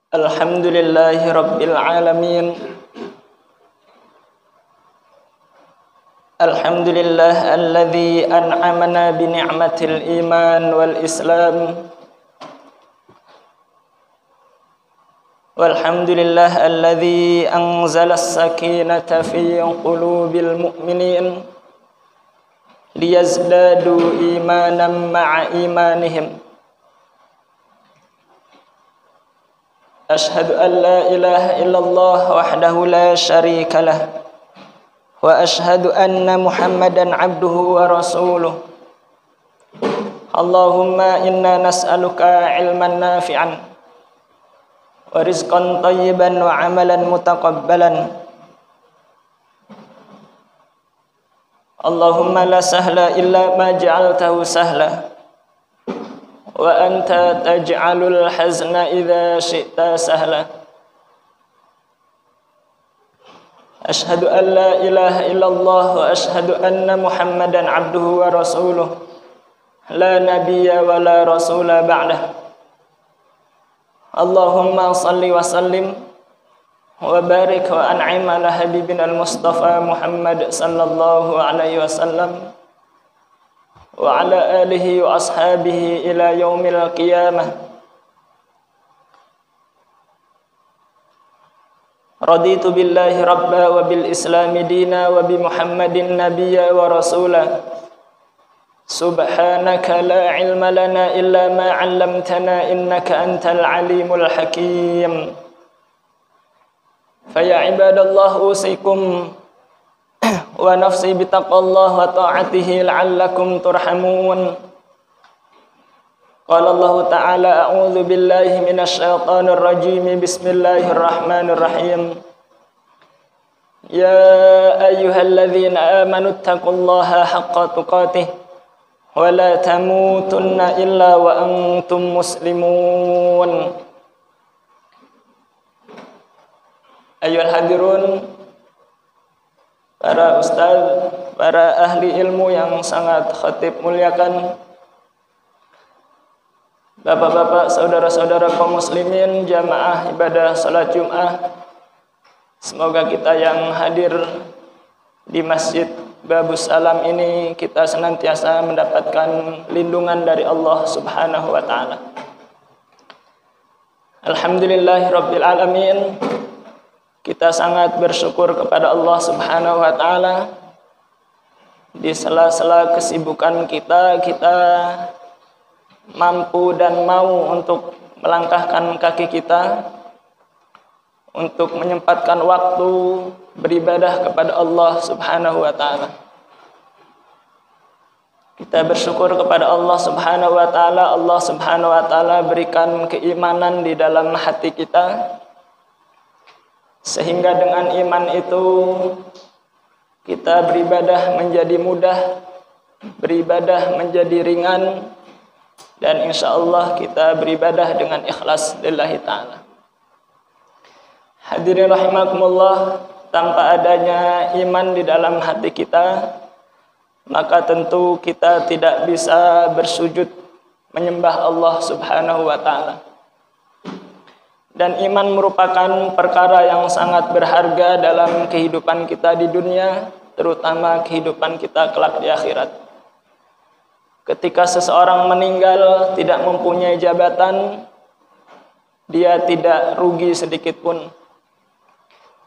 Alhamdulillahi Rabbil Alamin. Alhamdulillah alladzi an'amana bi ni'matil iman wal islam. Walhamdulillah alladzi anzala as-sakinata fi qulubil mu'minin liyazdadu imanan ma'a imanihim. Ashhadu an la ilaha illallah wahdahu la syarika lah wa ashhadu anna Muhammadan abduhu wa rasuluh. Allahumma inna nas'aluka ilman nafi'an wa rizqan tayyiban wa amalan mutaqabbalan. Allahumma la sahla illa ma ja'altahu sahla wa anta taj'alul hazna idza syi'ta sahla. Ashhadu an la ilaha illallah wa ashhadu anna Muhammadan abduhu wa rasuluh. La nabiyya wa la rasula ba'dah. Allahumma salli wa sallim wa barik wa an'im ala habibina al-Mustafa Muhammad sallallahu alaihi wasallam wa ala alihi wa ashabihi ila yaumil qiyamah. Raditu billahi rabba wa bil islami dina wa bi Muhammadin nabiyya wa rasula. Subhanaka la ilma lana illa ma 'allamtana innaka antal alimul hakim. Fa ya ibadallah usikum wa nafsi bitaqwallah wa ta'atihi la'allakum turhamun. Qala Allah ta'ala a'udzu billahi minasy syaithanir rajim. Bismillahirrahmanirrahim. Ya ayyuhalladzina amanu taqullaha haqqa tuqatih wa la tamutunna illa wa antum muslimun. Ayyuhal hadirun, para ustaz, para ahli ilmu yang sangat khatib muliakan, bapak-bapak, saudara-saudara kaum muslimin, jamaah ibadah salat Jumat. Semoga kita yang hadir di Masjid Babus Salam ini kita senantiasa mendapatkan lindungan dari Allah Subhanahu wa taala. Alhamdulillahirabbil alamin. Kita sangat bersyukur kepada Allah Subhanahu wa taala. Di sela-sela kesibukan kita mampu dan mau untuk melangkahkan kaki kita untuk menyempatkan waktu beribadah kepada Allah Subhanahu wa taala. Kita bersyukur kepada Allah Subhanahu wa taala. Allah Subhanahu wa taala berikan keimanan di dalam hati kita, sehingga dengan iman itu kita beribadah menjadi mudah, beribadah menjadi ringan, dan insya Allah kita beribadah dengan ikhlas lillahi ta'ala. Hadirin rahimakumullah, tanpa adanya iman di dalam hati kita, maka tentu kita tidak bisa bersujud menyembah Allah Subhanahu wa ta'ala. Dan iman merupakan perkara yang sangat berharga dalam kehidupan kita di dunia, terutama kehidupan kita kelak di akhirat. Ketika seseorang meninggal tidak mempunyai jabatan, dia tidak rugi sedikit pun.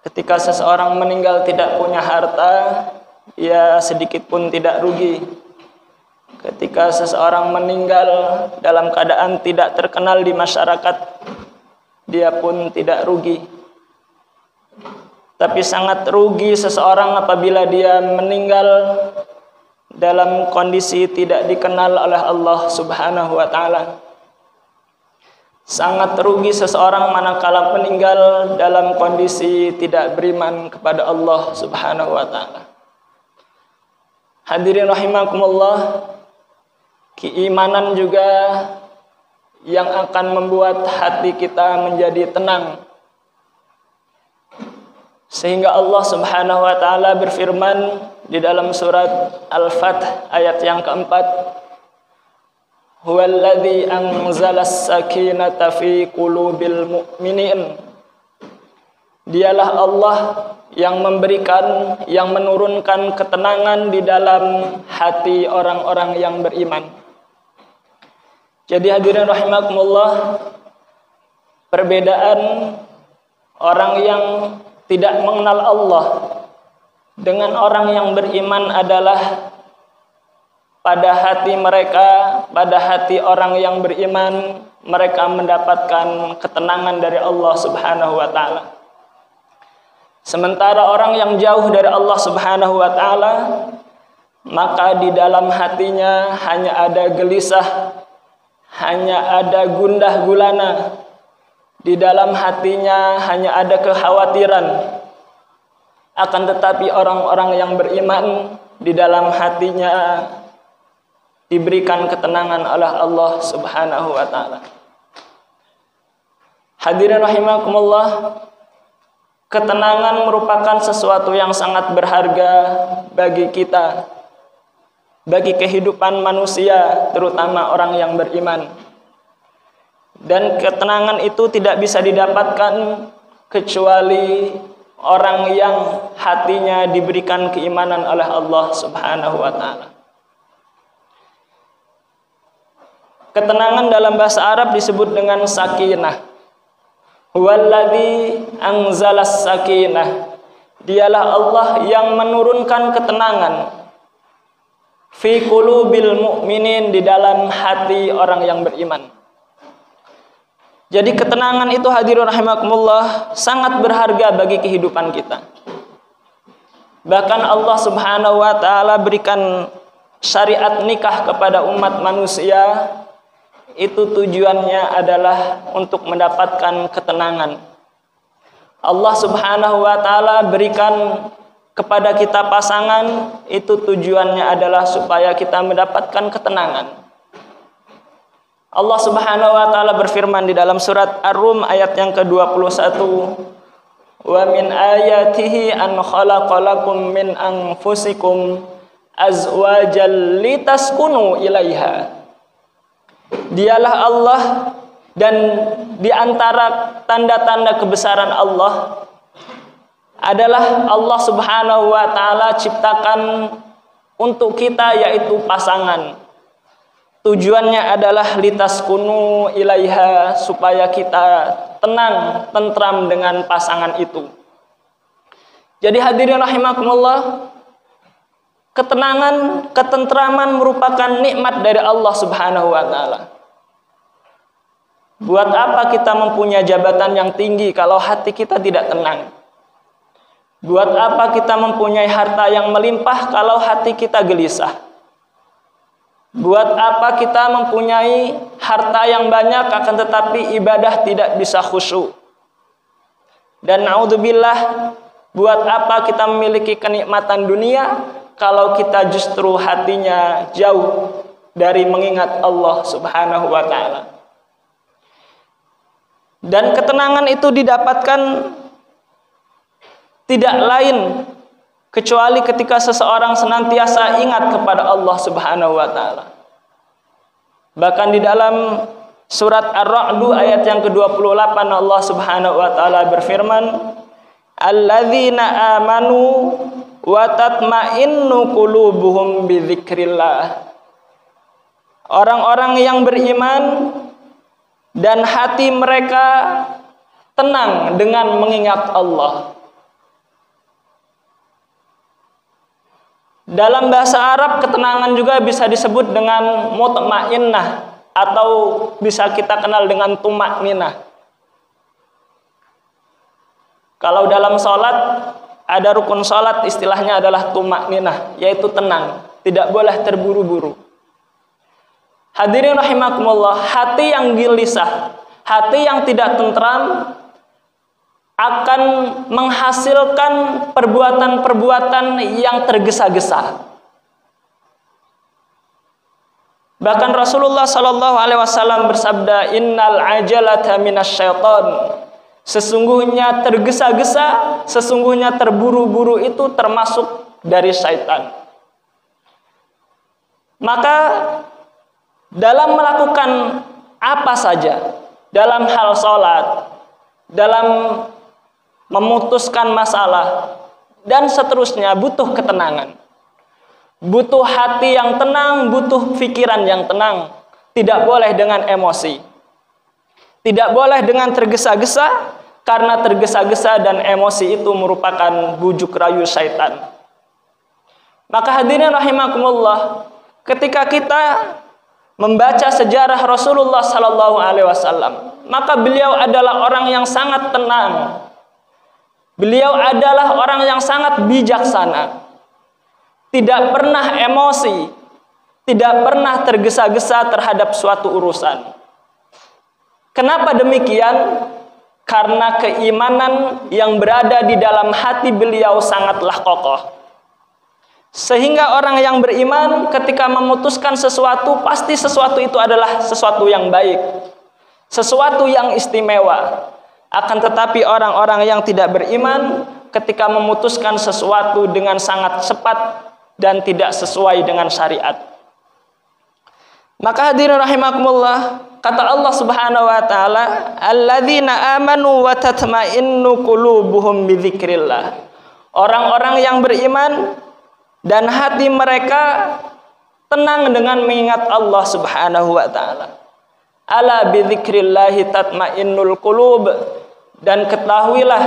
Ketika seseorang meninggal tidak punya harta, dia sedikit pun tidak rugi. Ketika seseorang meninggal dalam keadaan tidak terkenal di masyarakat, dia pun tidak rugi. Tapi sangat rugi seseorang apabila dia meninggal dalam kondisi tidak dikenal oleh Allah Subhanahu wa taala. Sangat rugi seseorang manakala meninggal dalam kondisi tidak beriman kepada Allah Subhanahu wa taala. Hadirin rahimakumullah, keimanan juga yang akan membuat hati kita menjadi tenang. Sehingga Allah Subhanahu wa taala berfirman di dalam surat Al-Fath ayat yang keempat, huwallazi anzalas sakinata fi qulubil mu'minin. Dialah Allah yang memberikan, yang menurunkan ketenangan di dalam hati orang-orang yang beriman. Jadi hadirin rahimakumullah, perbedaan orang yang tidak mengenal Allah dengan orang yang beriman adalah pada hati mereka, pada hati orang yang beriman, mereka mendapatkan ketenangan dari Allah Subhanahu wa taala. Sementara orang yang jauh dari Allah Subhanahu wa taala, maka di dalam hatinya hanya ada gelisah, hanya ada gundah gulana. Di dalam hatinya hanya ada kekhawatiran. Akan tetapi orang-orang yang beriman, di dalam hatinya diberikan ketenangan oleh Allah Subhanahu wa taala. Hadirin rahimakumullah, ketenangan merupakan sesuatu yang sangat berharga bagi kita, bagi kehidupan manusia, terutama orang yang beriman. Dan ketenangan itu tidak bisa didapatkan kecuali orang yang hatinya diberikan keimanan oleh Allah Subhanahu wa taala. Ketenangan dalam bahasa Arab disebut dengan sakinah. Huwallazi anzalas sakinah. Dialah Allah yang menurunkan ketenangan fi qulubil mu'minin, di dalam hati orang yang beriman. Jadi ketenangan itu hadirin rahimakumullah sangat berharga bagi kehidupan kita. Bahkan Allah Subhanahu wa taala berikan syariat nikah kepada umat manusia, itu tujuannya adalah untuk mendapatkan ketenangan. Allah Subhanahu wa taala berikan kepada kita pasangan, itu tujuannya adalah supaya kita mendapatkan ketenangan. Allah Subhanahu wa taala berfirman di dalam surat Ar-Rum ayat yang ke-21, "Wa min ayatihi an khalaqalakum min anfusikum azwajal litaskunu ilaiha." Dialah Allah, dan di antara tanda-tanda kebesaran Allah adalah Allah Subhanahu wa taala ciptakan untuk kita, yaitu pasangan. Tujuannya adalah litaskunu ilaiha, supaya kita tenang, tentram dengan pasangan itu. Jadi hadirin rahimakumullah, ketenangan, ketentraman merupakan nikmat dari Allah Subhanahu wa taala. Buat apa kita mempunyai jabatan yang tinggi kalau hati kita tidak tenang? Buat apa kita mempunyai harta yang melimpah kalau hati kita gelisah? Buat apa kita mempunyai harta yang banyak akan tetapi ibadah tidak bisa khusyuk? Dan naudzubillah, buat apa kita memiliki kenikmatan dunia kalau kita justru hatinya jauh dari mengingat Allah Subhanahu wa taala? Dan ketenangan itu didapatkan tidak lain kecuali ketika seseorang senantiasa ingat kepada Allah Subhanahu wa taala. Bahkan di dalam surat Ar-Ra'd ayat yang ke-28 Allah Subhanahu wa taala berfirman, "Alladzina amanu wa tatma'innu qulubuhum bidzikrillah." Orang-orang yang beriman dan hati mereka tenang dengan mengingat Allah. Dalam bahasa Arab, ketenangan juga bisa disebut dengan mutmainnah, atau bisa kita kenal dengan tumakninah. Kalau dalam sholat, ada rukun sholat, istilahnya adalah tumakninah, yaitu tenang, tidak boleh terburu-buru. Hadirin rahimakumullah, hati yang gelisah, hati yang tidak tentram akan menghasilkan perbuatan-perbuatan yang tergesa-gesa. Bahkan Rasulullah Shallallahu Alaihi Wasallam bersabda, "Innal ajalata minasyaiton." Sesungguhnya tergesa-gesa, sesungguhnya terburu-buru itu termasuk dari syaitan. Maka dalam melakukan apa saja, dalam hal sholat, dalam memutuskan masalah, dan seterusnya, butuh ketenangan. Butuh hati yang tenang, butuh pikiran yang tenang. Tidak boleh dengan emosi. Tidak boleh dengan tergesa-gesa, karena tergesa-gesa dan emosi itu merupakan bujuk rayu syaitan. Maka hadirin rahimakumullah, ketika kita membaca sejarah Rasulullah sallallahu alaihi wasallam, maka beliau adalah orang yang sangat tenang. Beliau adalah orang yang sangat bijaksana. Tidak pernah emosi, tidak pernah tergesa-gesa terhadap suatu urusan. Kenapa demikian? Karena keimanan yang berada di dalam hati beliau sangatlah kokoh. Sehingga orang yang beriman ketika memutuskan sesuatu, pasti sesuatu itu adalah sesuatu yang baik, sesuatu yang istimewa. Akan tetapi orang-orang yang tidak beriman ketika memutuskan sesuatu dengan sangat cepat dan tidak sesuai dengan syariat. Maka hadirin rahimakumullah, kata Allah Subhanahu wa taala, alladzina amanu wa tatma'innu qulubuhum bidzikrillah. Orang-orang yang beriman dan hati mereka tenang dengan mengingat Allah Subhanahu wa taala. Ala bidzikrillah tatma'innul qulub. Dan ketahuilah,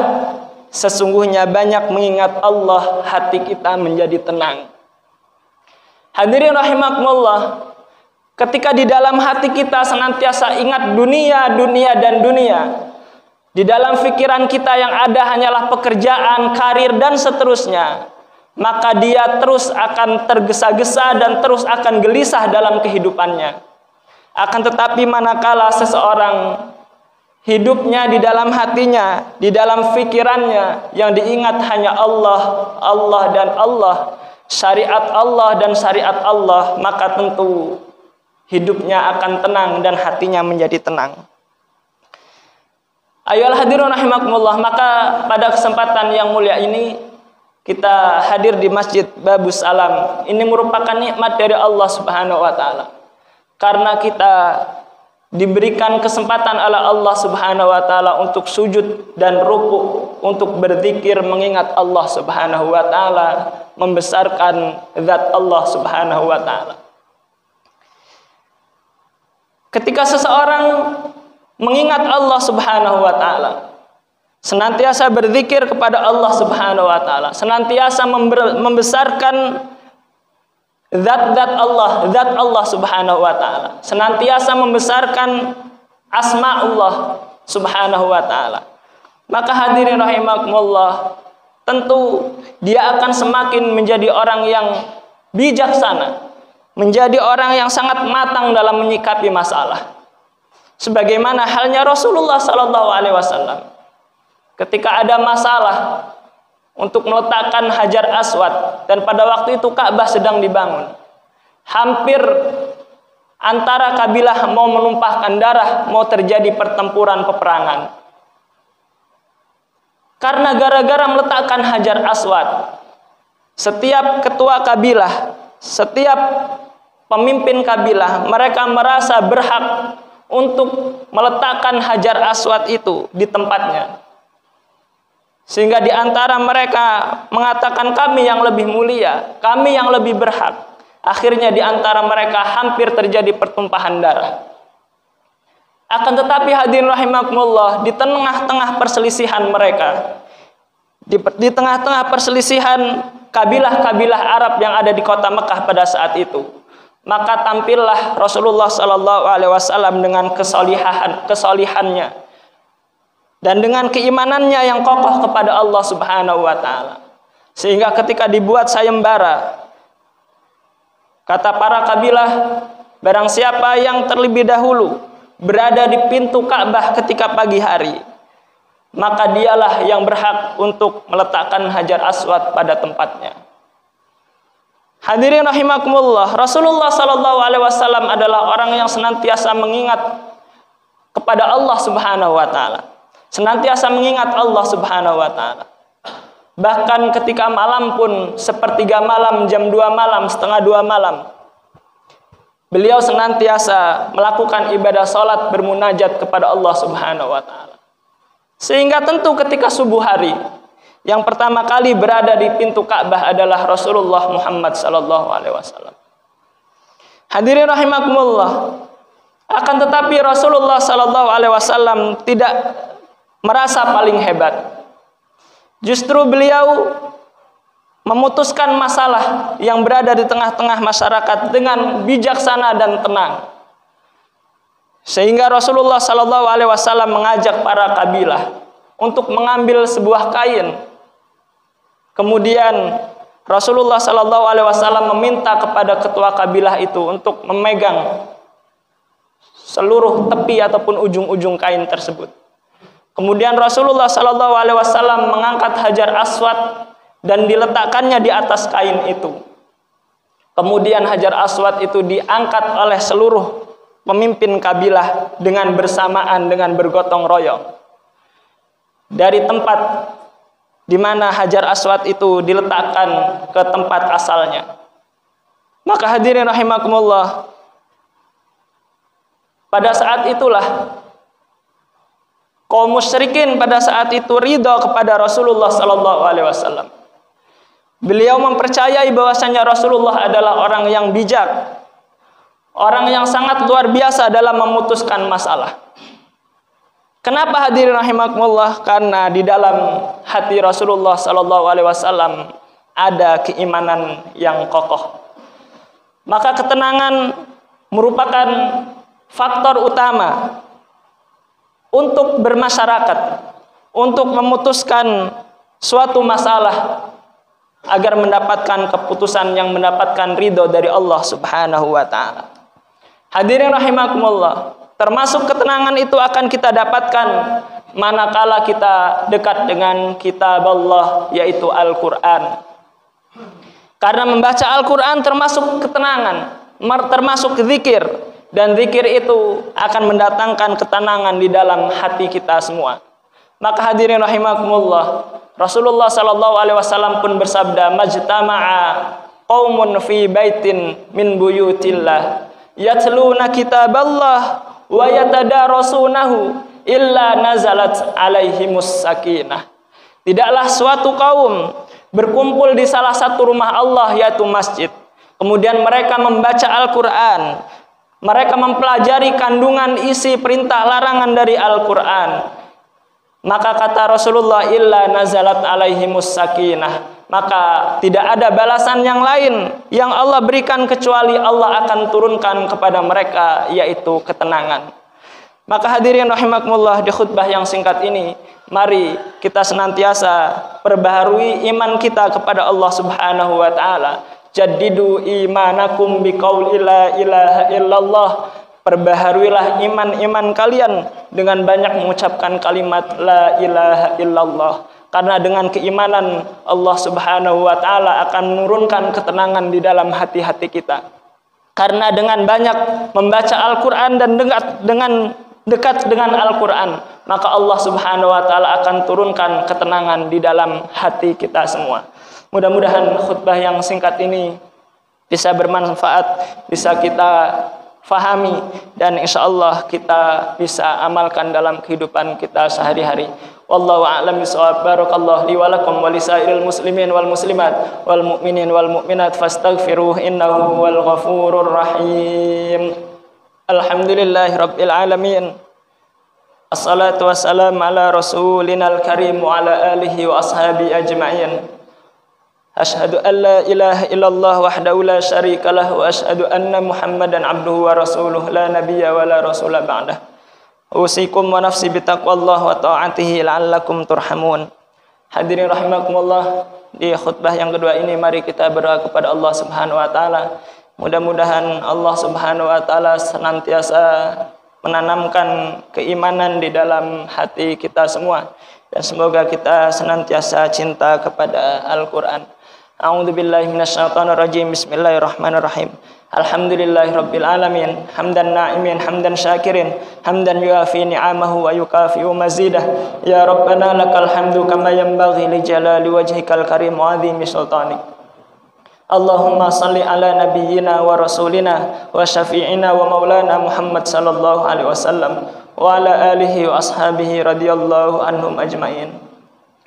sesungguhnya banyak mengingat Allah, hati kita menjadi tenang. Hadirin rahimakumullah, ketika di dalam hati kita senantiasa ingat dunia, dunia, dan dunia, di dalam pikiran kita yang ada hanyalah pekerjaan, karir, dan seterusnya, maka dia terus akan tergesa-gesa dan terus akan gelisah dalam kehidupannya. Akan tetapi manakala seseorang hidupnya di dalam hatinya, di dalam pikirannya, yang diingat hanya Allah, Allah, dan Allah, syariat Allah dan syariat Allah, maka tentu hidupnya akan tenang dan hatinya menjadi tenang. Ayolah hadirin rahimakumullah, maka pada kesempatan yang mulia ini kita hadir di Masjid Babus Salam. Ini merupakan nikmat dari Allah Subhanahu wa taala. Karena kita diberikan kesempatan oleh Allah Subhanahu wa taala untuk sujud dan ruku, untuk berzikir mengingat Allah Subhanahu wa taala, membesarkan zat Allah Subhanahu wa taala. Ketika seseorang mengingat Allah Subhanahu wa taala, senantiasa berzikir kepada Allah Subhanahu wa taala, senantiasa membesarkan zat Allah Subhanahu wa taala, senantiasa membesarkan asma Allah Subhanahu wa taala, maka hadirin rahimakumullah, tentu dia akan semakin menjadi orang yang bijaksana, menjadi orang yang sangat matang dalam menyikapi masalah. Sebagaimana halnya Rasulullah sallallahu alaihi wasallam, ketika ada masalah untuk meletakkan Hajar Aswad, dan pada waktu itu Ka'bah sedang dibangun, hampir antara kabilah mau menumpahkan darah, mau terjadi pertempuran peperangan. Karena gara-gara meletakkan Hajar Aswad, setiap ketua kabilah, setiap pemimpin kabilah, mereka merasa berhak untuk meletakkan Hajar Aswad itu di tempatnya. Sehingga di antara mereka mengatakan kami yang lebih mulia, kami yang lebih berhak. Akhirnya di antara mereka hampir terjadi pertumpahan darah. Akan tetapi hadirin rahimakumullah, di tengah-tengah perselisihan mereka, di tengah-tengah perselisihan kabilah-kabilah Arab yang ada di kota Mekah pada saat itu, maka tampillah Rasulullah sallallahu alaihi wasallam dengan kesolihannya dan dengan keimanannya yang kokoh kepada Allah Subhanahu wa taala. Sehingga ketika dibuat sayembara, kata para kabilah, barang siapa yang terlebih dahulu berada di pintu Ka'bah ketika pagi hari, maka dialah yang berhak untuk meletakkan Hajar Aswad pada tempatnya. Hadirin rahimakumullah, Rasulullah sallallahu alaihi wasallam adalah orang yang senantiasa mengingat kepada Allah Subhanahu wa taala, senantiasa mengingat Allah Subhanahu wa taala. Bahkan ketika malam pun, sepertiga malam, jam 2 malam, setengah 2 malam, beliau senantiasa melakukan ibadah salat bermunajat kepada Allah Subhanahu wa taala. Sehingga tentu ketika subuh hari, yang pertama kali berada di pintu Ka'bah adalah Rasulullah Muhammad sallallahu alaihi wasallam. Hadirin rahimakumullah. Akan tetapi Rasulullah sallallahu alaihi wasallam tidak merasa paling hebat. Justru beliau memutuskan masalah yang berada di tengah-tengah masyarakat dengan bijaksana dan tenang. Sehingga Rasulullah sallallahu alaihi wasallam mengajak para kabilah untuk mengambil sebuah kain. Kemudian Rasulullah sallallahu alaihi wasallam meminta kepada ketua kabilah itu untuk memegang seluruh tepi ataupun ujung-ujung kain tersebut. Kemudian Rasulullah sallallahu alaihi wasallam mengangkat Hajar Aswad dan diletakkannya di atas kain itu. Kemudian Hajar Aswad itu diangkat oleh seluruh pemimpin kabilah dengan bersamaan, dengan bergotong royong dari tempat di mana Hajar Aswad itu diletakkan ke tempat asalnya. Maka hadirin rahimakumullah, pada saat itulah kaum musyrikin pada saat itu ridha kepada Rasulullah sallallahu alaihi wasallam. Beliau mempercayai bahwasanya Rasulullah adalah orang yang bijak, orang yang sangat luar biasa dalam memutuskan masalah. Kenapa hadirin rahimakumullah? Karena di dalam hati Rasulullah sallallahu alaihi wasallam ada keimanan yang kokoh. Maka ketenangan merupakan faktor utama untuk bermasyarakat, untuk memutuskan suatu masalah agar mendapatkan keputusan yang mendapatkan ridho dari Allah Subhanahu wa taala. Hadirin rahimakumullah, termasuk ketenangan itu akan kita dapatkan manakala kita dekat dengan kitab Allah, yaitu Al-Qur'an. Karena membaca Al-Qur'an termasuk ketenangan, termasuk zikir, dan zikir itu akan mendatangkan ketenangan di dalam hati kita semua. Maka hadirin rahimakumullah, Rasulullah sallallahu alaihi wasallam pun bersabda, "Majtama'a qaumun fi baitin min buyutillah yatluna kitaballah wa yatadarasunahu illa nazalat alaihimus sakinah." Tidaklah suatu kaum berkumpul di salah satu rumah Allah, yaitu masjid. Kemudian mereka membaca Al-Qur'an, mereka mempelajari kandungan isi perintah larangan dari Al-Qur'an. Maka kata Rasulullah, illa nazalat alaihimus sakinah, maka tidak ada balasan yang lain yang Allah berikan kecuali Allah akan turunkan kepada mereka, yaitu ketenangan. Maka hadirin rahimakumullah, di khutbah yang singkat ini, mari kita senantiasa perbaharui iman kita kepada Allah Subhanahu wa taala. Jaddidu imanakum biqauli la ilaha illallah. Perbaharuilah iman-iman kalian dengan banyak mengucapkan kalimat la ilaha illallah. Karena dengan keimanan Allah Subhanahu wa taala akan menurunkan ketenangan di dalam hati-hati kita. Karena dengan banyak membaca Al-Qur'an dan dekat dengan Al-Qur'an, maka Allah Subhanahu wa taala akan turunkan ketenangan di dalam hati kita semua. Mudah-mudahan khutbah yang singkat ini bisa bermanfaat, bisa kita fahami, dan insyaallah kita bisa amalkan dalam kehidupan kita sehari-hari. Wallahu a'lam bishawab. Barakallahu li wa lakum wa lisairil muslimin wal muslimat wal mu'minin wal mu'minat fastaghfiruh innahu wal ghafurur rahim. Alhamdulillahi rabbil alamin. Assalatu wassalamu ala rasulinal karim wa ala alihi wa ashabi ajma'in. Asyhadu an la ilaha illallah wahdahu la syarika lah wa asyhadu anna Muhammadan abduhu wa rasuluh la nabiyya wa la rasula ba'dah. Usikum wa nafsi bitaqwallah wa ta'atihi la'allakum turhamun. Hadirin rahimakumullah, di khutbah yang kedua ini mari kita berdoa kepada Allah Subhanahu wa taala. Mudah-mudahan Allah Subhanahu wa taala senantiasa menanamkan keimanan di dalam hati kita semua, dan semoga kita senantiasa cinta kepada Al-Qur'an. A'udzu billahi minasyaitonir rajim. Bismillahirrahmanirrahim. Alhamdulillahi rabbil alamin. Hamdan na'imin, hamdan syakirin, hamdan yuafi ni'amahu wa yukafi'u mazidah. Ya Rabbana lakal hamdu kama yanbaghi li jalali wajhikal karim wa 'azimi sultanik. Allahumma salli ala nabiyyina wa rasulina wa syafi'ina wa maulana Muhammad sallallahu alaihi wasallam wa ala alihi wa ashabihi radhiyallahu anhum ajma'in.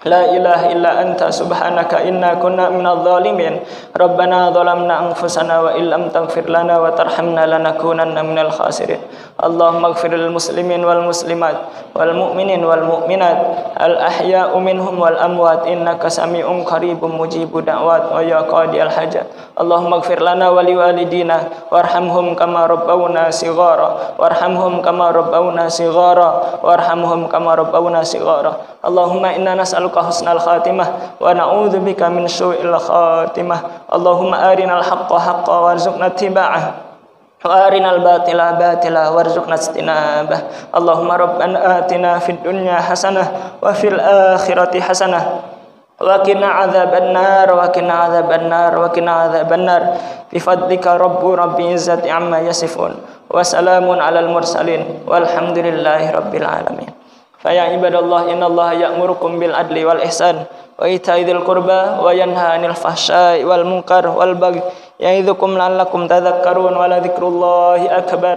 La ilaha illa anta subhanaka inna kunna minadh dhalimin. Rabbana dhalamna anfusana wa illam taghfir lana wa tarhamna lanakunanna minal khasirin. Allahumma ighfir lil muslimin wal muslimat wal mu'minin wal mu'minat al ahya'u minhum wal amwat innaka sami'un qaribun mujibud da'wat wa ya qadiyal hajat. Allahumma ighfir lana wa liwalidina warhamhum kama rabbawna shighara warhamhum kama rabbawna shighara warhamhum kama rabbawna shighara. Allahumma inna nas'aluka husnal khatimah wa na'udzubika min su'il khatimah. Allahumma arinal haqqa haqqan warzuqna ittiba'ah wa arinal batila batila warzuqna ijtinabah. Allahumma rabbana atina fid dunya hasanah wa fil akhirati hasanah wa qina adzabannar wa qina adzabannar wa qina adzabannar bi fadlika rabbi izzati amma yasifun wa salamun alal mursalin walhamdulillahi rabbil alamin. Faya ibadallah innallaha ya'murukum bil adli wal ihsan wa ita'i dzil qurba wa yanha 'anil fahsya'i wal munkar wal baghi ya'idzukum la'allakum tadhakkarun wa la dzikrullahi akbar.